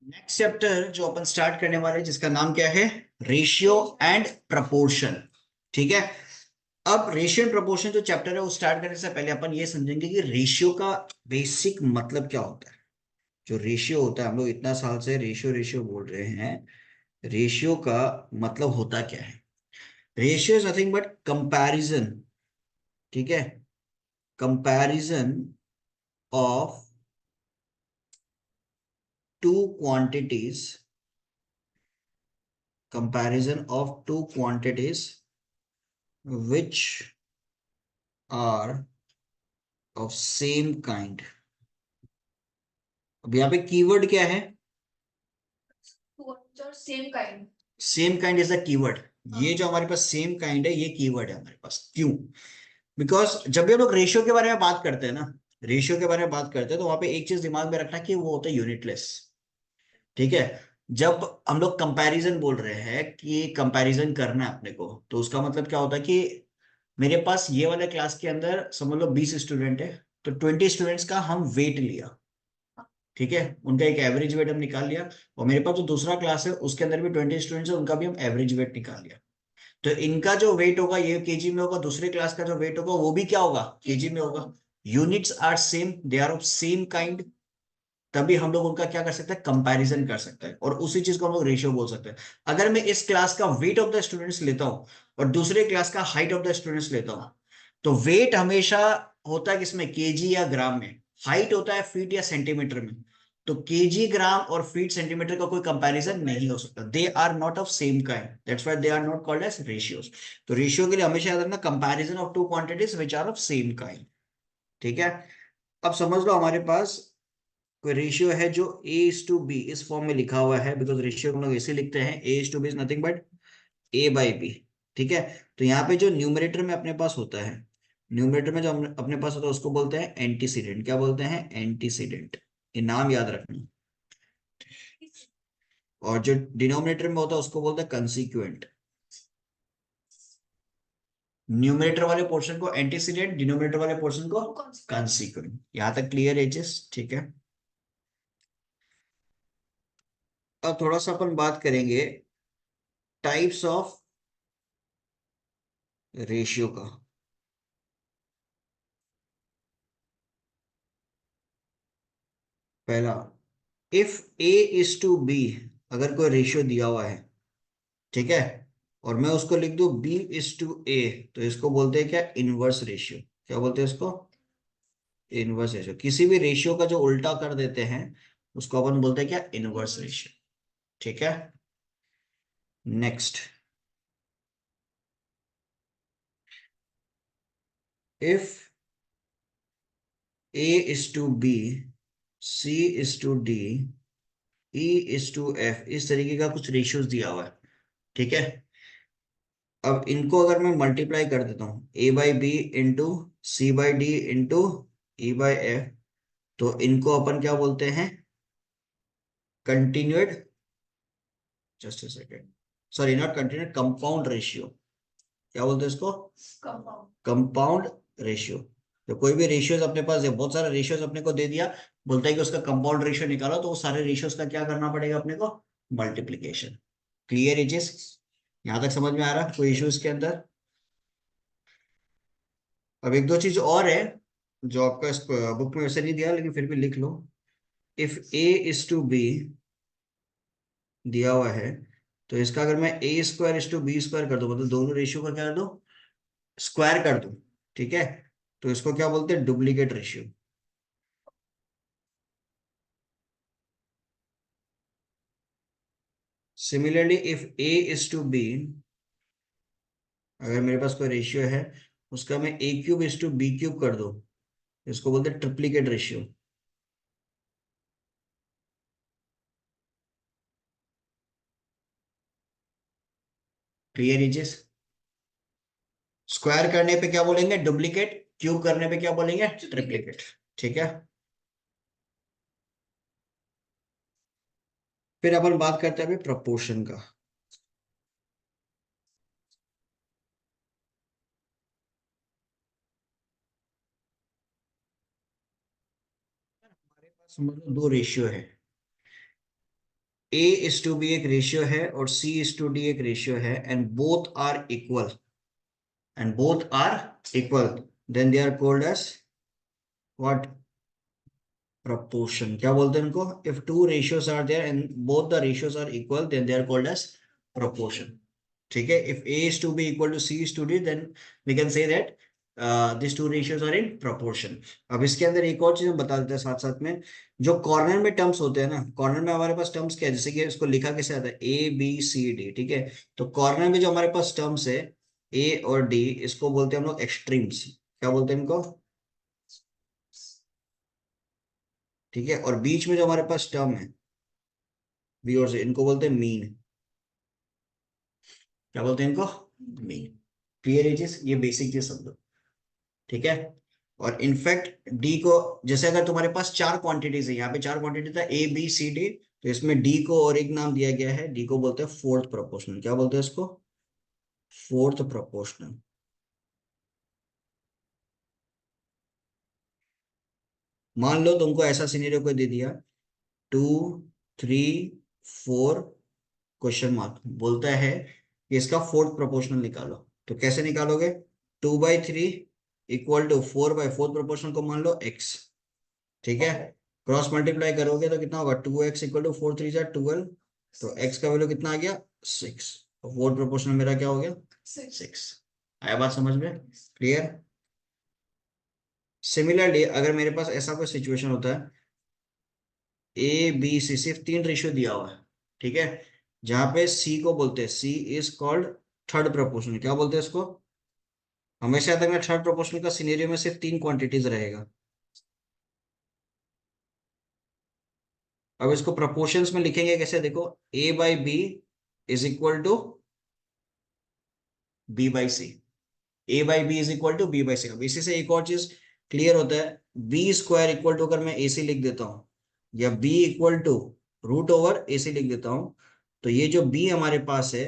Next chapter जो अपन start करने वाले हैं जिसका नाम क्या है, रेशियो एंड प्रपोर्शन। ठीक है। अब रेशियो एंड प्रपोर्शन जो चैप्टर है वो स्टार्ट करने से पहले अपन ये समझेंगे कि रेशियो का बेसिक मतलब क्या होता है। जो रेशियो होता है, हम लोग इतना साल से रेशियो रेशियो बोल रहे हैं, रेशियो का मतलब होता क्या है। Ratio is nothing but comparison. ठीक है, comparison of two quantities, comparison of two quantities which are of same kind। अब यहाँ पे कीवर्ड क्या है, same kind. Same kind is the keyword. ये जो हमारे पास सेम काइंड है ये कीवर्ड है हमारे पास। क्यों? बिकॉज जब भी हम लोग रेशियो के बारे में बात करते हैं ना, रेशियो के बारे में बात करते हैं तो वहां पे एक चीज दिमाग में रखना कि वो होता है यूनिटलेस। ठीक है। जब हम लोग कंपैरिजन बोल रहे हैं कि कंपैरिजन करना है अपने को, तो उसका मतलब क्या होता है कि मेरे पास ये वाले क्लास के अंदर समझ लो 20 स्टूडेंट है, तो 20 स्टूडेंट्स का हम वेट लिया। ठीक है, उनका एक एवरेज वेट हम निकाल लिया। और मेरे पास जो दूसरा क्लास है उसके अंदर भी 20 स्टूडेंट्स है, उनका भी हम एवरेज वेट निकाल लिया। तो इनका जो वेट होगा ये केजी में होगा, दूसरे क्लास का जो वेट होगा वो भी क्या होगा, केजी में होगा। Units are same, they are of same kind. तभी हम लोग उनका क्या कर सकते हैं, कंपैरिजन कर सकते हैं, और उसी चीज को हम लोग रेशियो बोल सकते हैं। अगर मैं इस क्लास का वेट ऑफ द स्टूडेंट्स लेता हूं और दूसरे क्लास का हाइट ऑफ द स्टूडेंट्स लेता हूं, तो वेट हमेशा होता है किसमें, केजी या ग्राम में। हाइट होता है फीट या सेंटीमीटर में। तो केजी, ग्राम और फीट सेंटीमीटर का कोई कंपैरिजन नहीं हो सकता। They are not of same kind, that's why they are not called as ratios. तो रेशियो के लिए हमेशा याद रखना, comparison of two quantities which are of same kind. ठीक है। अब समझ लो हमारे पास कोई रेशियो है जो ए इज टू बी इस फॉर्म में लिखा हुआ है, बिकॉज रेशियो हम लोग ऐसे लिखते हैं, A is to B is nothing but A by B. ठीक है। तो यहाँ पे जो न्यूमरेटर में अपने पास होता है, न्यूमरेटर में जो अपने पास होता है उसको बोलते हैं एंटीसीडेंट। क्या बोलते हैं, एंटीसीडेंट। ये नाम याद रखना। और जो डिनोमिनेटर में होता है उसको बोलते हैं कंसिक्वेंट। न्यूमरेटर वाले पोर्शन को एंटीसीडेंट, डिनोमिनेटर वाले पोर्शन को कंसिक्वेंट। यहां तक क्लियर एजेस? ठीक है। अब थोड़ा सा अपन बात करेंगे टाइप्स ऑफ रेशियो का। पहला, if A is to B, अगर कोई रेशियो दिया हुआ है, ठीक है, और मैं उसको लिख दूं बी इज टू ए, तो इसको बोलते हैं क्या, इनवर्स रेशियो। क्या बोलते हैं इसको, इनवर्स रेशियो। किसी भी रेशियो का जो उल्टा कर देते हैं उसको अपन बोलते हैं क्या, इनवर्स रेशियो। ठीक है। Next, if A is to B, C is to D, E is to F, इस तरीके का कुछ रेशियोज दिया हुआ है। ठीक है। अब इनको अगर मैं मल्टीप्लाई कर देता हूँ, A by B into C by D into E by F, तो इनको अपन क्या बोलते हैं, continued, just a second, sorry not continued, compound ratio. क्या बोलते हैं इसको, कंपाउंड रेशियो। तो कोई भी रेशियोज अपने पास है, बहुत सारे रेशियोज अपने को दे दिया, बोलता है कि उसका कंपाउंड रेशियो निकालो, तो वो सारे रेशियोज का क्या करना पड़ेगा अपने को, मल्टीप्लीकेशन। क्लियर इजेस? यहां तक समझ में आ रहा, कोई इश्यू इसके अंदर? अब एक दो चीज और है जो आपका इस बुक में वैसे नहीं दिया लेकिन फिर भी लिख लो। If A is to B दिया हुआ है, तो इसका अगर मैं A square is to B square कर दूं, मतलब दोनों रेशियो का क्या कर दूं, स्क्वायर कर दूं। ठीक है। तो इसको क्या बोलते हैं, duplicate ratio. Similarly if A is to B, अगर मेरे पास कोई रेशियो है उसका मैं A cube is to B cube कर दूं, इसको बोलते हैं ट्रिप्लीकेट रेशियो। क्लियर इजेस? स्क्वायर करने पे क्या बोलेंगे, डुप्लीकेट। क्यूब करने पे क्या बोलेंगे, ट्रिप्लीकेट। ठीक है। फिर अपन बात करते हैं अभी प्रपोर्शन का। हमारे पास समझ लो दो रेशियो है, A:B एक रेशियो है और C:D एक रेशियो है, and both are equal, then they are called as what? Proportion. क्या बोलते हैं इनको? If two ratios are there and both the ratios are equal, then they are called as proportion. ठीक है, if A:B equal to C:D, then we can say that this two ratios are in proportion. अब इसके अंदर एक और चीज हम बता देते हैं साथ साथ में, जो कॉर्नर में टर्म्स होते हैं ना, कॉर्नर में हमारे पास टर्म्स क्या है, जैसे कि इसको लिखा कैसे आता है, A B C D। ठीक है, तो कॉर्नर में जो हमारे पास टर्म्स है A और D, इसको बोलते हैं हम लोग एक्सट्रीम्स। क्या बोलते हैं इनको? ठीक है, और बीच में जो हमारे पास टर्म है बी और सी, इनको बोलते हैं मीन। क्या बोलते हैं इनको? मीन। क्लियर है चीज, ये बेसिक चीज समझो। ठीक है, और इनफैक्ट डी को, जैसे अगर तुम्हारे पास चार क्वांटिटीज है, यहाँ पे चार क्वांटिटी था A B C D, तो इसमें डी को और एक नाम दिया गया है, डी को बोलते हैं फोर्थ प्रोपोर्शनल। क्या बोलते हैं इसको? Fourth proportional. मान लो तुमको ऐसा सिनेरियो कोई दे दिया, 2 3 4 क्वेश्चन मार्क, बोलता है कि इसका फोर्थ प्रोपोर्शनल निकालो। तो कैसे निकालोगे? 2/3 इक्वल टू 4/4 प्रोपोर्शनल को मान लो x। ठीक है, क्रॉस मल्टीप्लाई करोगे तो कितना होगा? 2x इक्वल टू 4 3 12, तो x का वैल्यू कितना आ गया? 6। तो फोर्थ प्रोपोर्शनल मेरा क्या हो गया? 6। आया बात समझ में? क्लियर? सिमिलरली अगर मेरे पास ऐसा कोई सिचुएशन होता है, A B C, सिर्फ तीन रेशियो दिया हुआ है, ठीक है, जहां पे C को बोलते हैं, C is called third proportional. क्या बोलते हैं इसको? हमेशा याद रखना, थर्ड प्रोपोर्शनल का सिनेरियो में सिर्फ तीन क्वांटिटीज रहेगा। अब इसको प्रोपोर्शंस में लिखेंगे कैसे, देखो, A/B is equal to B/C। A/B is equal to B/C। अब इसी से एक और चीज क्लियर होता है, B² इक्वल टू, अगर मैं AC लिख देता हूं, या B इक्वल टू √AC लिख देता हूं, तो ये जो B हमारे पास है,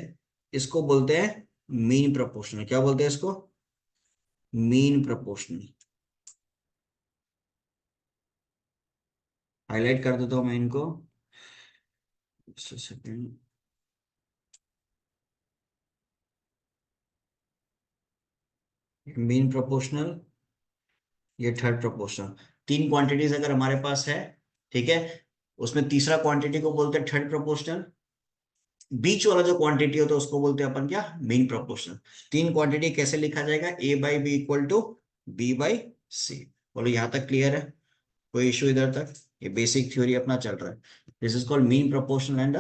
इसको बोलते हैं मीन प्रोपोर्शनल। क्या बोलते हैं इसको? Mean proportional. हाईलाइट कर देता हूं मैं इनको, सेकेंड। मीन प्रोपोर्शनल, ये थर्ड प्रोपोर्शनल। तीन क्वांटिटीज अगर हमारे पास है, ठीक है, उसमें तीसरा क्वांटिटी को बोलते हैं थर्ड प्रोपोर्शनल, बीच वाला जो क्वांटिटी होता है उसको बोलते हैं अपन क्या? Mean proportional. तीन क्वांटिटी कैसे लिखा जाएगा? A/B equal to B/C। बोलो यहां तक क्लियर है? कोई इश्यू इधर तक? ये बेसिक थ्योरी अपना चल रहा है। This is called mean proportional and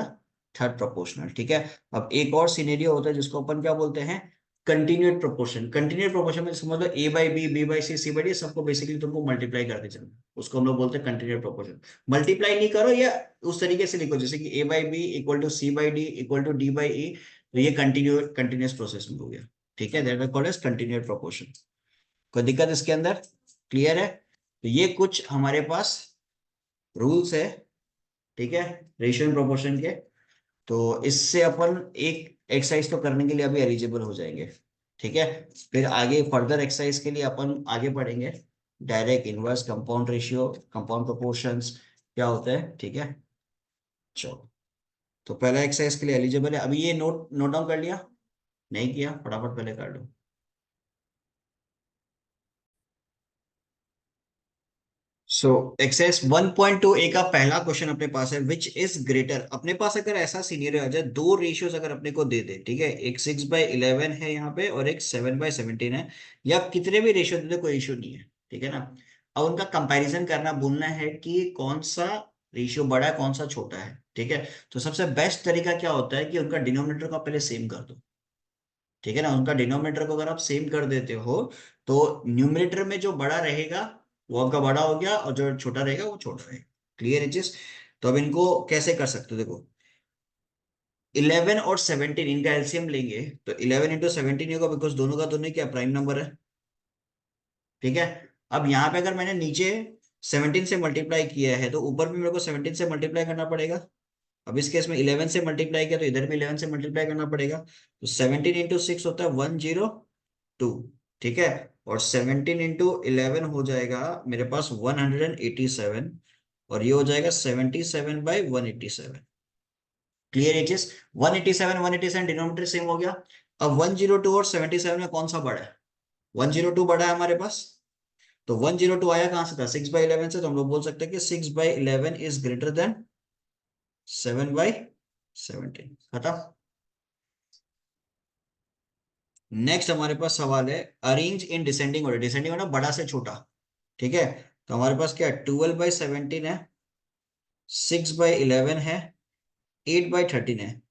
third proportional. ठीक है, अब एक और सिनेरियो होता है जिसको अपन क्या बोलते हैं? कंटिन्यूट प्रोपोर्शन। कंटिन्यूट प्रोपोर्शन में समझ लो A/B, B/C, C/D सबको बेसिकली तुमको मल्टीप्लाई करते चलना, उसको हम लोग बोलते हैं कंटिन्यूट प्रोपोर्शन। मल्टीप्लाई नहीं करो, या उस तरीके से लिखो जैसे कि A/B equal to C/D equal to D/E, तो ये कंटिन्यूस प्रोसेस में हो गया। ठीक है, that is called as continued proportion. कोई दिक्कत इसके अंदर? क्लियर है? तो ये कुछ हमारे पास रूल्स है, ठीक है, रेशियो एंड प्रोपोर्शन के। तो इससे अपन एक एक्सरसाइज तो करने के लिए अभी एलिजिबल हो जाएंगे। ठीक है, फिर आगे फर्दर एक्सरसाइज के लिए अपन आगे बढ़ेंगे, direct, inverse, compound ratio, compound proportions क्या होता है। ठीक है, चलो, तो पहला एक्सरसाइज के लिए एलिजिबल है। अभी ये नोट नोट डाउन कर लिया? नहीं किया? फटाफट पहले कर लो। सो एक्सरसाइज 1.2 का पहला क्वेश्चन अपने पास है, विच इज ग्रेटर। अपने पास अगर ऐसा सीनियर आ जाए, दो रेशियोज अगर अपने को दे दे, ठीक है, एक 6/11 है यहाँ पे और एक 7/17 है, या कितने भी रेशियो दे दे, कोई इशू नहीं है। ठीक है ना, अब उनका कंपैरिजन करना, बोलना है कि कौन सा रेशियो बड़ा है, कौन सा छोटा है। ठीक है, तो सबसे बेस्ट तरीका क्या होता है कि उनका डिनोमिनेटर को पहले सेम कर दो। ठीक है ना, उनका डिनोमिनेटर को अगर आप सेम कर देते हो, तो न्यूमरेटर में जो बड़ा रहेगा वो आपका बड़ा हो गया, और जो छोटा रहेगा वो छोटा रहेगा। क्लियर है चीज? तो अब इनको कैसे कर सकते हो, देखो, 11 और 17 इनका एलसीएम लेंगे, तो 11 × 17 होगा, बिकॉज दोनों का दोनों क्या प्राइम नंबर है। ठीक है, अब यहाँ पे अगर मैंने नीचे 17 से मल्टीप्लाई किया है, तो ऊपर भी मेरे को 17 से मल्टीप्लाई करना पड़ेगा। अब इस केस में 11 से मल्टीप्लाई किया, तो इधर भी 11 से मल्टीप्लाई करना पड़ेगा। तो 17 × 6 होता है 102। ठीक है, और 17 × 11 हो जाएगा मेरे पास 187। और ये हो जाएगा 77/187। क्लियर ये चीज? 187 187 डिनोमिनेटर सेम हो गया। अब 102 और 77 में कौन सा बड़ा है? 102 बड़ा है हमारे पास। तो 102 आया कहां से था? 6/11 से। तो हम लोग बोल सकते हैं कि 6/11 इज ग्रेटर देन 7/17। खत्म। नेक्स्ट हमारे पास सवाल है arrange in descending order. Descending order बड़ा से छोटा। ठीक है। तो हमारे पास क्या है? 12/17 है, 6/11 है, 8/13 है।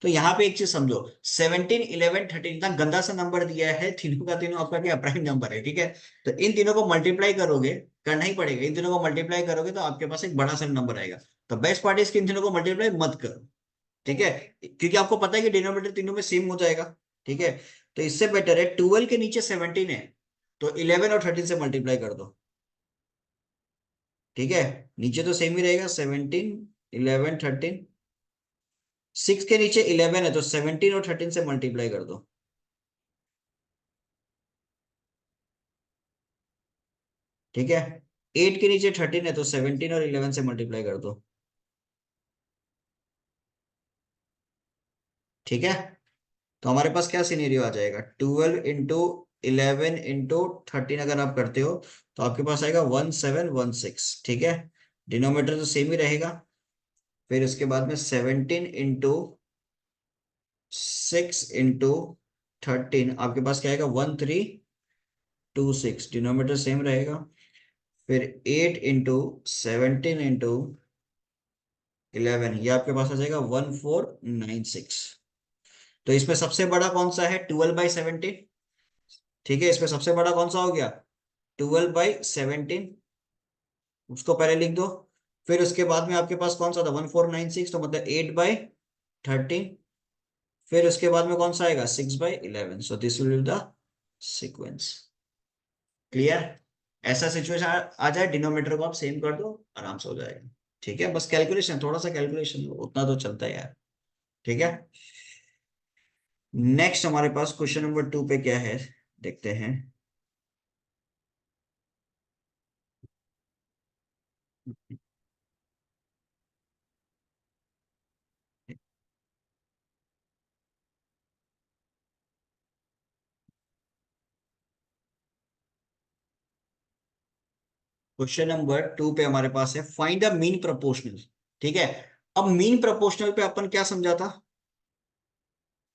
तो यहाँ पे एक चीज समझो, 17 11 13 इतना गंदा सा नंबर दिया है, तीनों का तीनों आपका क्या प्राइम नंबर है। ठीक है। तो इन तीनों को मल्टीप्लाई करोगे, करना ही पड़ेगा, इन तीनों को मल्टीप्लाई करोगे तो आपके पास एक बड़ा सा नंबर आएगा। तो बेस्ट पार्ट है इन तीनों को मल्टीप्लाई मत करो। ठीक है। क्योंकि आपको पता है कि डिनोमिनेटर तीनों में सेम हो जाएगा। ठीक है। तो इससे बेटर है 12 के नीचे 17 है तो 11 और 13 से मल्टीप्लाई कर दो। ठीक है। नीचे तो सेम ही रहेगा, 17 11 13। 6 के नीचे 11 है तो 17 और 13 से मल्टीप्लाई कर दो। ठीक है। 8 के नीचे 13 है तो 17 और 11 से मल्टीप्लाई कर दो। ठीक है। तो हमारे पास क्या सिनेरियो आ जाएगा? 12 इंटू 11 इंटू 13 अगर आप करते हो तो आपके पास आएगा 1716। ठीक है। डिनोमिनेटर तो सेम ही रहेगा। फिर उसके बाद में 17 इंटू 6 इंटू 13 आपके पास क्या आएगा? 1326। डिनोमिनेटर सेम रहेगा। फिर 8 इंटू 17 इंटू 11 ये आपके पास आ जाएगा 1496। तो इसमें सबसे बड़ा कौन सा है? 12/17। ठीक है। इसमें सबसे बड़ा कौन सा हो गया? 12/17। उसको पहले लिख दो। फिर उसके बाद में आपके पास कौन सा था? 1496, तो मतलब 8/13। फिर उसके बाद में कौन सा आएगा? 6/11। सो this will be the sequence. Clear? ऐसा सिचुएशन आ जाए, डिनोमिनेटर को आप सेम कर दो, आराम से हो जाएगा। ठीक है। बस कैलकुलेशन, थोड़ा सा कैलकुलेशन उतना तो चलता है यार। ठीक है। नेक्स्ट हमारे पास क्वेश्चन नंबर 2 पे क्या है, देखते हैं। क्वेश्चन नंबर 2 पे हमारे पास है फाइंड द मीन प्रोपोर्शनल। ठीक है। अब मीन प्रोपोर्शनल पे अपन क्या समझा था?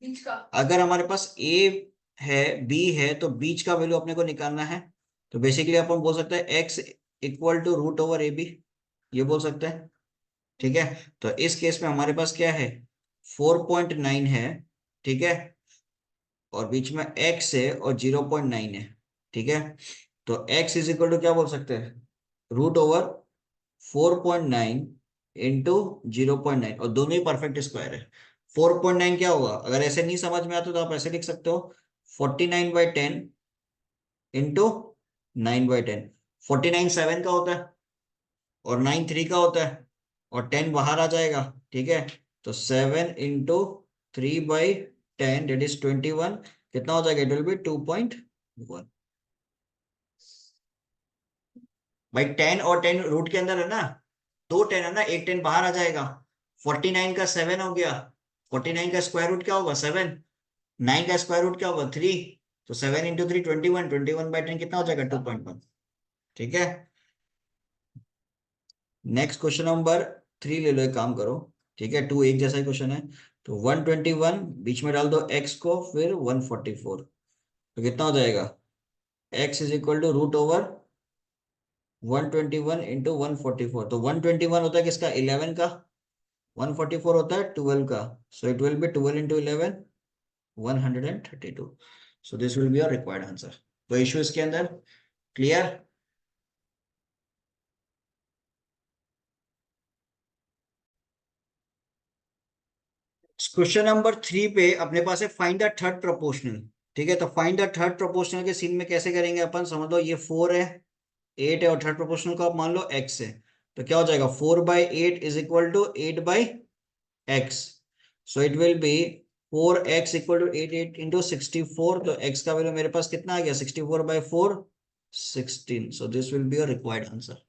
बीच का। अगर हमारे पास ए है, बी है, तो बीच का वैल्यू अपने को निकालना है। तो बेसिकली अपन बोल सकते हैं X equal to root over A B, ये बोल सकते हैं। ठीक है। तो इस केस में हमारे पास क्या है? 4.9 है। ठीक है। और बीच में एक्स है और 0.9 है। ठीक है। तो एक्स इज इक्वल टू क्या बोल सकते हैं? रूट ओवर 4.9 इंटू 0.9, और दोनों ही परफेक्ट स्क्वायर है। 4.9 क्या होगा? अगर ऐसे नहीं समझ में आता तो आप ऐसे लिख सकते हो, 49/10 इंटू 9/10। 49 7 का होता है और 9 3 का होता है, और 10 बाहर आ जाएगा। ठीक है। तो 7 इंटू 3/10 डेट इज 21। कितना हो जाएगा? It will B 2.1। भाई 10 और 10 रूट के अंदर है ना, दो 10 है ना, एक 10 बाहर आ जाएगा। 49 का 7 हो गया। 49 का स्क्वायर रूट क्या होगा? 7। 9 का स्क्वायर रूट क्या होगा? 3। तो 7 इंटू 3 21। 21/10 कितना हो जाएगा? 2.1। ठीक है। नेक्स्ट क्वेश्चन नंबर 3 ले लो, एक काम करो। ठीक है। 2 एक जैसा ही क्वेश्चन है। तो 121 बीच में डाल दो एक्स को, फिर 144। तो कितना हो जाएगा? X is equal to root over 121 into 144। तो 121 होता है किसका? 11 का। 144 होता है 12 का। सो it will B 12 into 11 132। So this will be your required answer. तो इशू इसके अंदर क्लियर? क्वेश्चन नंबर 3 पे अपने पास है फाइंड द थर्ड प्रोपोर्शनल। ठीक है। तो फाइंड द थर्ड प्रोपोर्शनल के सीन में कैसे करेंगे अपन? समझ लो ये 4 है, 8 है, और थर्ड प्रोपोर्शनल को आप मान लो x है। तो क्या हो जाएगा? 4/8 is equal to 8/x। So it will be 4x equal to 8 into 64। तो x का वैल्यू मेरे पास कितना आ गया? 64/4 16। सो this will be your required answer.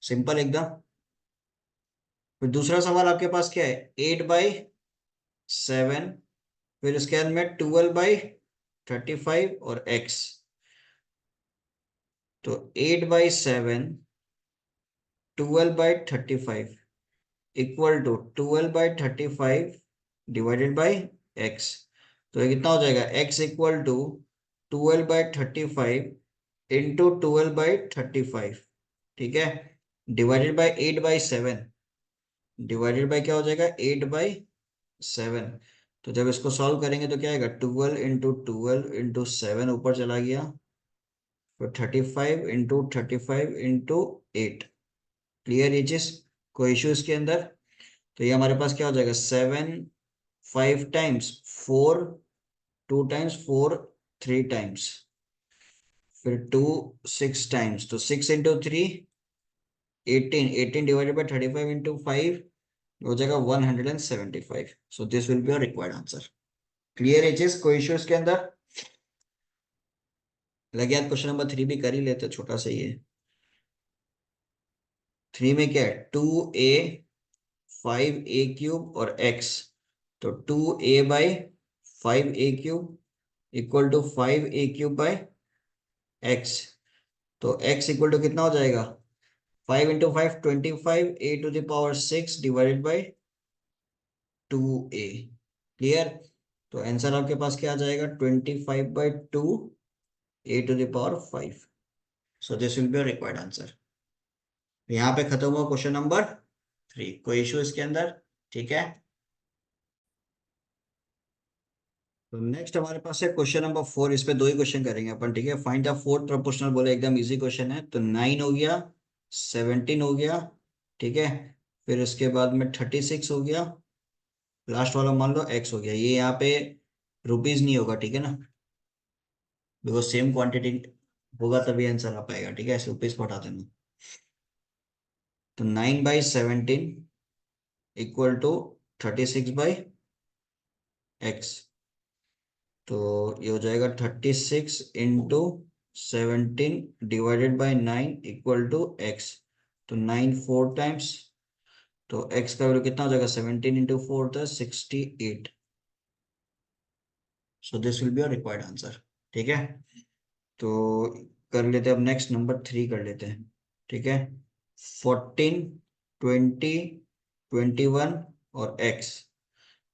Simple एकदम। फिर दूसरा सवाल आपके पास क्या है, 8/7, फिर इसके अंदर में 12/35 और x। तो 8/7, 12/35 equal to 12/35 divided by x। तो ये कितना हो जाएगा, x इक्वल टू 12/35 इंटू 12/35, ठीक है, डिवाइडेड बाई 8/7, डिवाइडेड बाई क्या हो जाएगा, 8/7। तो जब इसको सॉल्व करेंगे तो क्या आएगा, 12 इंटू 7 ऊपर चला गया, फिर 35 इंटू 35 इंटू 8। क्लियर ये चीज, कोई इश्यू इसके अंदर। तो ये हमारे पास क्या हो जाएगा, 7 5 टाइम्स 4, 2 टाइम्स 4, 3 टाइम्स, फिर 2 6 टाइम्स, तो 6 इंटू 3 18, 18 डिवाइडेड बाई 35 इंटू 5 हो जाएगा 175। सो this will be your required answer. Clear है चीज, कोई इश्यू इसके अंदर। लगे यार क्वेश्चन नंबर 3 भी कर ही लेते, छोटा सा ही है। 3 में क्या है, 2a 5a³ और x। तो 2a/5a³ equal to 5a³ by x। तो x इक्वल टू कितना हो जाएगा, 5 into 5 25, a⁶ divided by 2a। Clear. तो आंसर आपके पास क्या आ जाएगा, 25/2 a⁵ so this will be your required answer. यहाँ पे खत्म हुआ क्वेश्चन नंबर 3, कोई इशू इसके अंदर, ठीक है। तो नेक्स्ट हमारे पास है क्वेश्चन नंबर 4, इस पे 2 ही क्वेश्चन करेंगे अपन, ठीक है। फाइंड द फोर्थ प्रोपोर्शनल, बोले एकदम इजी क्वेश्चन है। तो 9 हो गया, 17 हो गया, ठीक है, फिर इसके बाद में 36 हो गया, लास्ट वाला मान लो x हो गया। ये यहाँ पे रुपीज नहीं होगा, ठीक है ना, बिकॉज सेम क्वांटिटी होगा तभी आंसर आ पाएगा, ठीक है, रुपीज को हटा देना। तो 9/17 इक्वल टू 36/x। तो ये हो जाएगा 36 into 17 divided by 9 equal to x। तो 9 4 टाइम्स, तो x का वैल्यू कितना हो जाएगा, 17 इंटू 4 था 68। सो this will be your required answer, ठीक है। तो कर लेते हैं अब, नेक्स्ट नंबर 3 कर लेते हैं, ठीक है। 14 20 21 और x।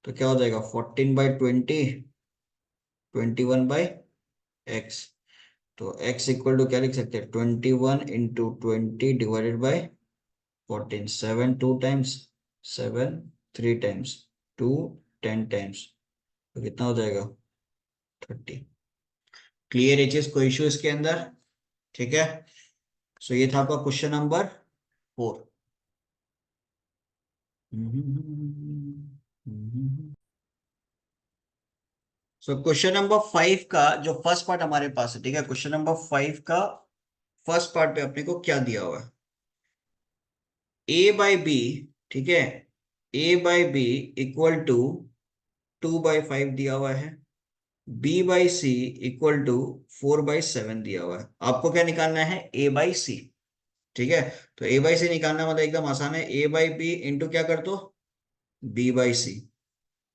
तो क्या हो जाएगा, 14/20 21/x। तो x इक्वल टू क्या लिख सकते हैं, 21 into 20 divided by 14। 7 2 times, 7 3 times, 2 10 times, तो कितना हो जाएगा, 30। क्लियर है चीज, कोई इशू इसके अंदर, ठीक है। सो ये था आपका question number 4। So question number 5 का जो फर्स्ट पार्ट हमारे पास है, ठीक है, क्वेश्चन नंबर 5 का फर्स्ट पार्ट पे अपने को क्या दिया हुआ है, a/b, ठीक है, a/b इक्वल टू 2/5 दिया हुआ है, b/c इक्वल टू 4/7 दिया हुआ है। आपको क्या निकालना है, a/c, ठीक है। तो a/c निकालना मतलब एकदम आसान है, a/b इंटू क्या कर दो, b/c।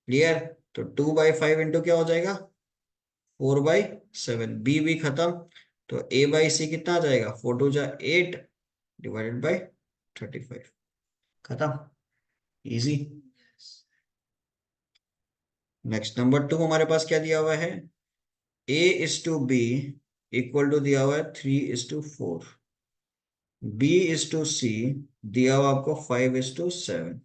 क्लियर। तो 2/5 इंटू क्या हो जाएगा, 4/7, बी भी खत्म। तो a/c कितना आ जाएगा, 4 2 8 डिवाइडेड बाई 35, खत्म, इजी। नेक्स्ट नंबर 2 हमारे पास क्या दिया हुआ है, a/b इक्वल टू दिया हुआ है 3/4, b/c दिया हुआ आपको 5/7,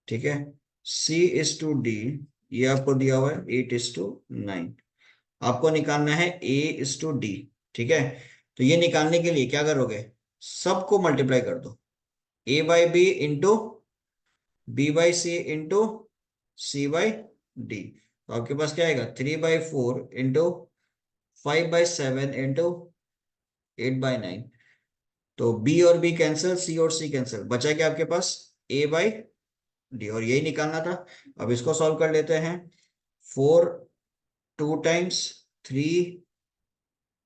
ठीक है, c/d ये आपको दिया हुआ है 8/9। आपको निकालना है a/d, ठीक है। तो ये निकालने के लिए क्या करोगे, सबको मल्टीप्लाई कर दो, a/b into b/c into c/d। तो आपके पास क्या आएगा, 3/4 इंटू 5/7 इंटू 8/9। तो b और b कैंसिल, c और c कैंसिल, बचा क्या आपके पास, a/d, और यही निकालना था। अब इसको सॉल्व कर लेते हैं। 4 2 टाइम्स, 3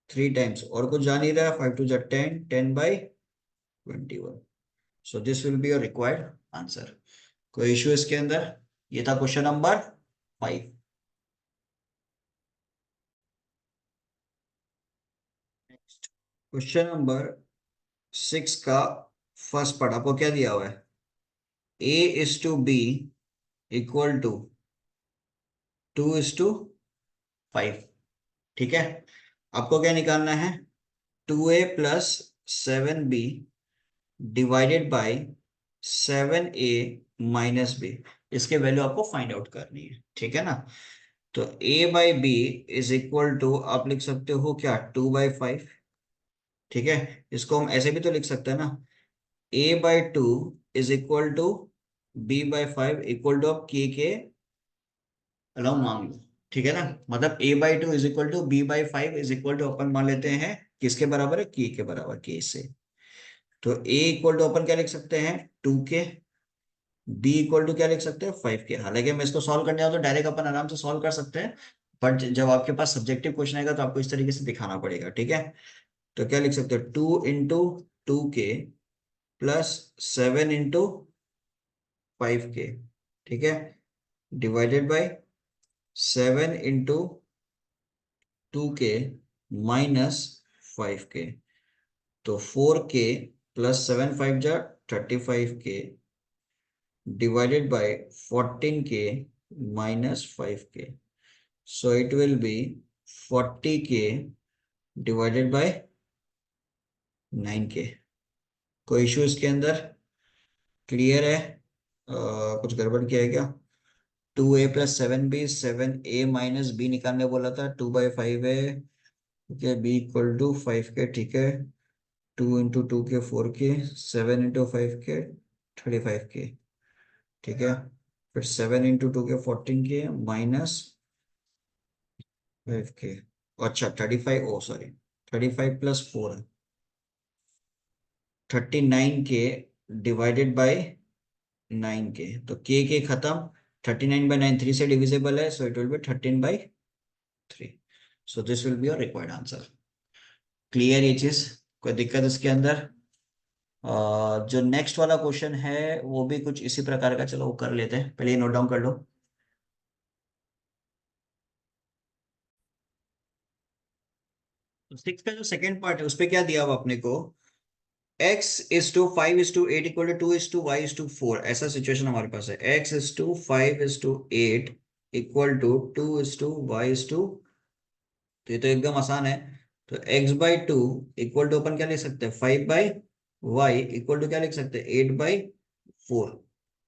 3 टाइम्स, और कुछ जा नहीं रहा है, 5 2 10, 10/21। सो this will be your required answer. कोई इश्यू इसके अंदर? ये था question number 5। Next question number 6 का फर्स्ट पार्ट आपको क्या दिया हुआ है? A is to B equal to 2:5। ठीक है, आपको क्या निकालना है? 2A plus 7B divided by 7A minus B. इसके वैल्यू आपको फाइंड आउट करनी है, ठीक है ना? तो A by B is equal to, आप लिख सकते हो क्या, 2/5। ठीक है, इसको हम ऐसे भी तो लिख सकते हैं ना, A/2 is equal to B/5 equal to, अब के अलाउ मांग लो। ठीक है ना, मतलब A/2 is equal to B/5 is equal to अपन मान लेते हैं किसके बराबर है, के बराबर, के से। तो A इक्वल टू अपन क्या लिख सकते हैं, 2 के। B इक्वल टू क्या लिख सकते हैं, 5 के। हालांकि मैं इसको सॉल्व करने जाऊँ तो डायरेक्ट अपन आराम से सॉल्व कर सकते हैं, बट जब आपके पास सब्जेक्टिव क्वेश्चन आएगा तो आपको इस तरीके से दिखाना पड़ेगा। ठीक है, तो क्या लिख सकते हो, 2 × 2 के प्लस 7 × 5 के। ठीक है, डिवाइडेड बाय 7 × 2 के माइनस 5 के। तो 4 के प्लस 7 × 5 = 35 के डिवाइडेड बाय 14 के माइनस 5 के। सो इट विल बी 40 के डिवाइडेड बाय 9 के। कोई इशू इसके अंदर? क्लियर है? कुछ गड़बड़ किया है क्या? 2A plus 7B, 7A minus B निकालने बोला था, 2/5 है। ठीक है, B इक्वल टू 5 के। ठीक है, 2 × 2 के 4 के, 7 × 5 के 35 के। ठीक है, फिर 7 × 2 के 14 के माइनस 5 के। अच्छा 35, ओ सॉरी, 35 प्लस 4 है, 39 के डिवाइडेड बाय 9 के। तो के खत्म, 39/9 3 से डिविजिबल है, सो it will B 13/3। So this will be your required answer. Clear ये चीज? कोई दिक्कत इसके अंदर? जो नेक्स्ट वाला क्वेश्चन है वो भी कुछ इसी प्रकार का, चलो वो कर लेते हैं, पहले ये नोट डाउन कर लो। तो 6 का जो सेकंड पार्ट है उस पे क्या दिया हुआ अपने को, x/5/8 इक्वल टू 2:y/4। ऐसा सिचुएशन हमारे पास है, x/5/8 इक्वल टू 2:y/, तो ये तो एकदम आसान है। तो x/2 इक्वल टू अपन क्या लिख सकते हैं, 5/y इक्वल टू क्या लिख सकते हैं, 8/4।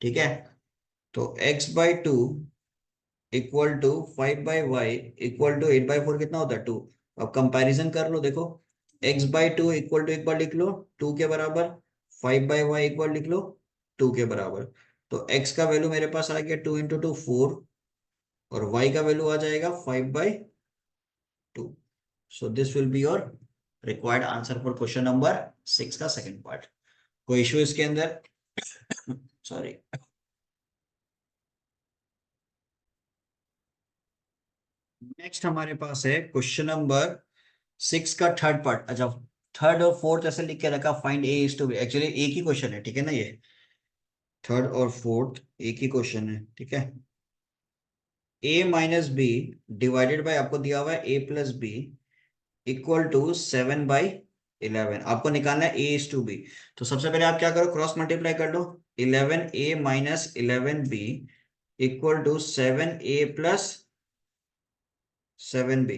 ठीक है, तो x/2 equal to 5/y equal to 8/4 कितना होता है, 2। अब कंपैरिजन कर लो, देखो x/2 इक्वल टू, एक बार लिख लो 2 के बराबर, 5/y इक्वल लिख लो 2 के बराबर। तो x का वैल्यू मेरे पास आ गया 2 × 2 4, और y का वैल्यू आ जाएगा 5/2। सो this will be your required answer for question number 6 का सेकंड पार्ट। कोई इश्यू इसके अंदर? सॉरी। नेक्स्ट हमारे पास है क्वेश्चन नंबर 6 का थर्ड पार्ट। अच्छा, थर्ड और फोर्थ ऐसे लिख के रखा, फाइंड A/B। एक्चुअली एक ही क्वेश्चन है, ठीक है ना, ये थर्ड और फोर्थ एक ही क्वेश्चन है। ठीक है, A-B डिवाइडेड बाय, आपको दिया हुआ है A+B इक्वल टू 7/11। आपको निकालना है A/B। तो सबसे पहले आप क्या करो, क्रॉस मल्टीप्लाई कर लो, 11A minus 11B equal to 7A plus 7B।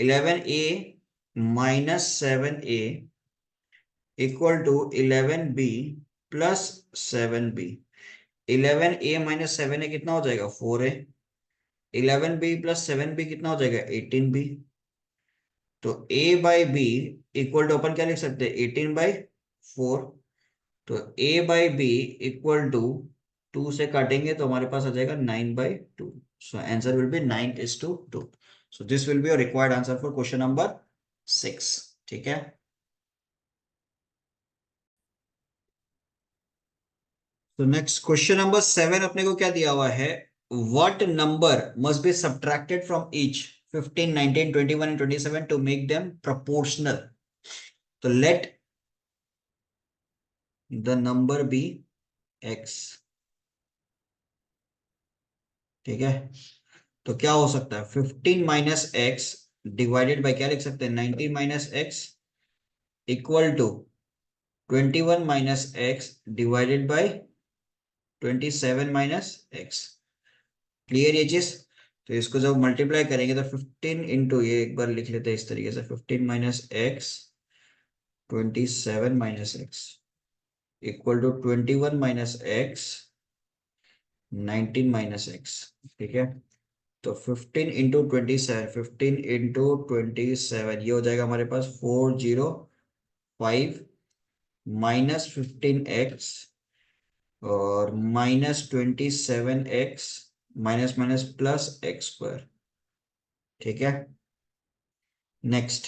11A minus 7A equal to 11B plus 7B। 11A minus 7A कितना हो जाएगा, 4A। 11B प्लस 7B कितना हो जाएगा, 18B। तो A/B इक्वल टू अपन क्या लिख सकते हैं, 18/4। तो A/B इक्वल टू 2 से काटेंगे तो हमारे पास आ जाएगा 9/2। So answer will be 9:2। So this will be your required answer for question number 6। ठीक है, तो नेक्स्ट क्वेश्चन नंबर 7 अपने को क्या दिया हुआ है, what number must be subtracted from each 15, 19, 21 and 27 to make them proportional. तो let the number be X. ठीक है, तो क्या हो सकता है 15 माइनस एक्स डिवाइडेड बाई क्या लिख सकते हैं 19 minus x equal to 21 minus x divided by 27 minus x. Clear ये चीज। तो इसको जब मल्टीप्लाई करेंगे तो 15 इंटू, ये एक बार लिख लेते हैं इस तरीके से, 15 minus x 27 minus x equal to 21 minus x 19 minus x. ठीक है, तो 15 इंटू 27, 15 इंटू 27 ये हो जाएगा हमारे पास 405 माइनस 15x और minus 27x minus minus plus x square. ठीक है, नेक्स्ट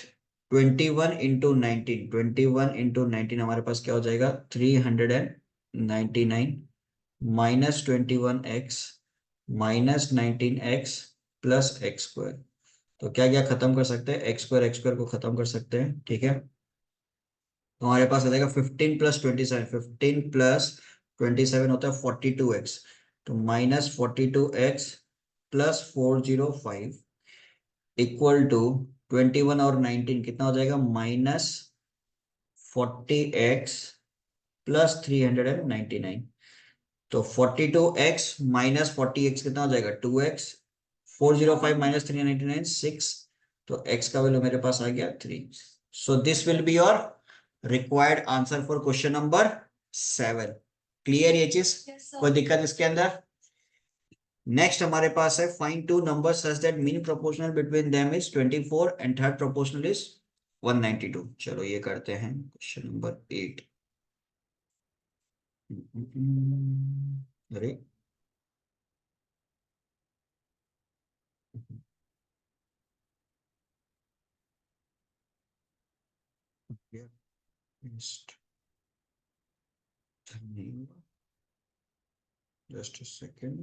21 इंटू 19 हमारे पास क्या हो जाएगा 399 minus 21x minus 19x plus x square. तो क्या क्या खत्म कर सकते हैं, एक्स स्क्वायर को खत्म कर सकते हैं। ठीक है, तो हमारे पास आ जाएगा 15 प्लस 27, 15 प्लस 27 होता है 42x, तो minus 42x plus 405 equal to 21 और 19 कितना हो जाएगा -40x प्लस 399। तो 42x माइनस 40x कितना हो जाएगा 2x, 405 माइनस 399 6, तो x का वैल्यू मेरे पास आ गया 3। सो this will be your required answer for question number 7। Clear ये चीज, कोई दिक्कत इसके अंदर। नेक्स्ट हमारे पास है find two number such that mean proportional between them is 24 and third proportional is 192। चलो ये करते हैं क्वेश्चन नंबर 8। अरे just a second.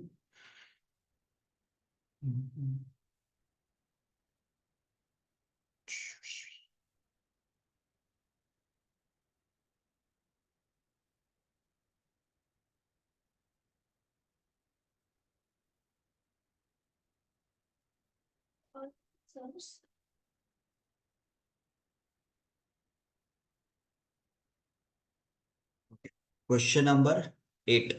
Question number 8,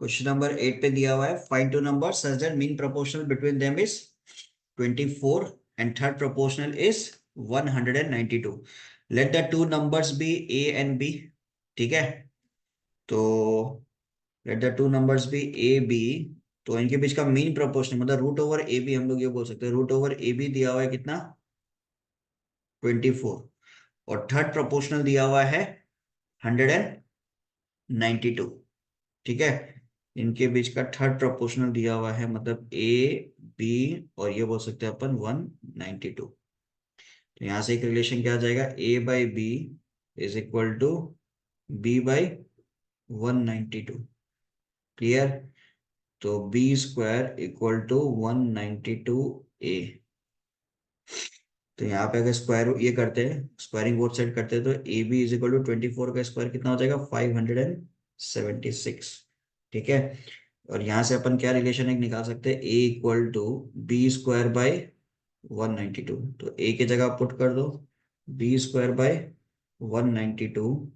question number 8 पे दिया हुआ है find two number such that mean proportional between them is 24 and third proportional is 192। Let the two numbers be a and b। ठीक है, तो let the two numbers be a b, तो इनके बीच का मीन प्रोपोर्शनल मतलब root over A B, हम लोग ये बोल सकते हैं रूट ओवर ए बी दिया हुआ है कितना 24, और थर्ड प्रोपोर्शनल दिया हुआ है 192। ठीक है, इनके बीच का थर्ड प्रोपोर्शनल दिया हुआ है मतलब ए बी, और ये बोल सकते हैं अपन 192। तो यहां से एक रिलेशन क्या आ जाएगा a by B is equal to b by 192। Clear, तो B square equal to 192 a। तो यहाँ पे अगर स्क्वायर ये करते हैं स्क्वायरिंग बोथ साइड करते हैं तो A B is equal to 24 का स्क्वायर कितना हो जाएगा 576। ठीक है, और यहाँ से अपन क्या रिलेशन एक निकाल सकते हैं A equal to B square by 192। तो ए की जगह पुट कर दो B square by 192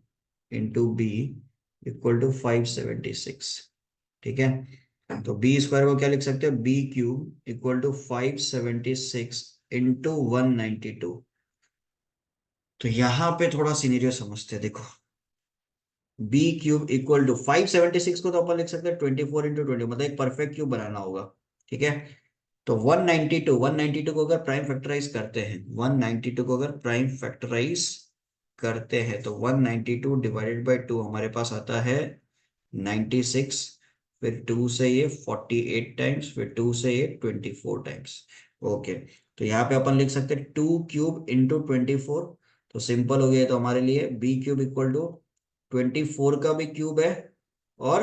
into B equal to 576। ठीक है, तो बी स्क्वायर को क्या लिख सकते हैं B cube equal to 576 into 192। तो यहां पे थोड़ा सीनेरियो समझते हैं, देखो बी क्यूब इक्वल टू 576 को तो अपन लिख सकते हैं 24 इंटू 20, मतलब एक परफेक्ट क्यूब बनाना होगा। ठीक है, तो 192 को अगर प्राइम फैक्टराइज करते हैं 192 को अगर प्राइम फैक्टराइज करते हैं तो 192 डिवाइडेड बाई 2 हमारे पास आता है 96, फिर 2 से ये 48 टाइम्स, फिर 2 से ये 24 टाइम्स। ओके, तो यहाँ पे अपन लिख सकते हैं 2 क्यूब इंटू 24, तो सिंपल हो गया। तो हमारे लिए बी क्यूब इक्वल टू 24 का भी क्यूब है और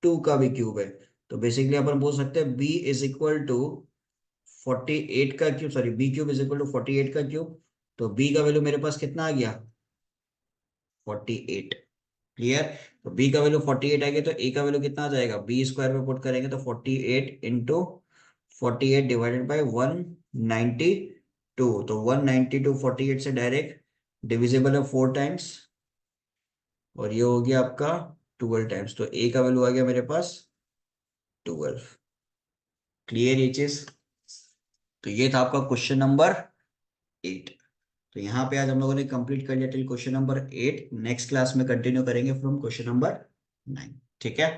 2 का भी क्यूब है। तो बेसिकली अपन बोल सकते हैं बी इज इक्वल टू 48 का cube, sorry B cube is equal to 48 का क्यूब। तो बी का वैल्यू मेरे पास कितना आ गया 48। क्लियर। तो बी का वैल्यू 48 आ गया, तो ए का वैल्यू कितना आ जाएगा, बी स्क्वायर में पुट करेंगे तो 48 इंटू 48 डिवाइडेड बाई 192। तो 192 48 से डायरेक्ट डिविजिबल है 4 टाइम्स, और ये हो गया आपका 12 टाइम्स। तो ए का वैल्यू आ गया मेरे पास 12। क्लियर ये चीज। तो ये था आपका क्वेश्चन नंबर 8। तो यहाँ पे आज हम लोगों ने कंप्लीट कर लिया till question number 8। Next class में कंटिन्यू करेंगे फ्रॉम क्वेश्चन नंबर 9। ठीक है।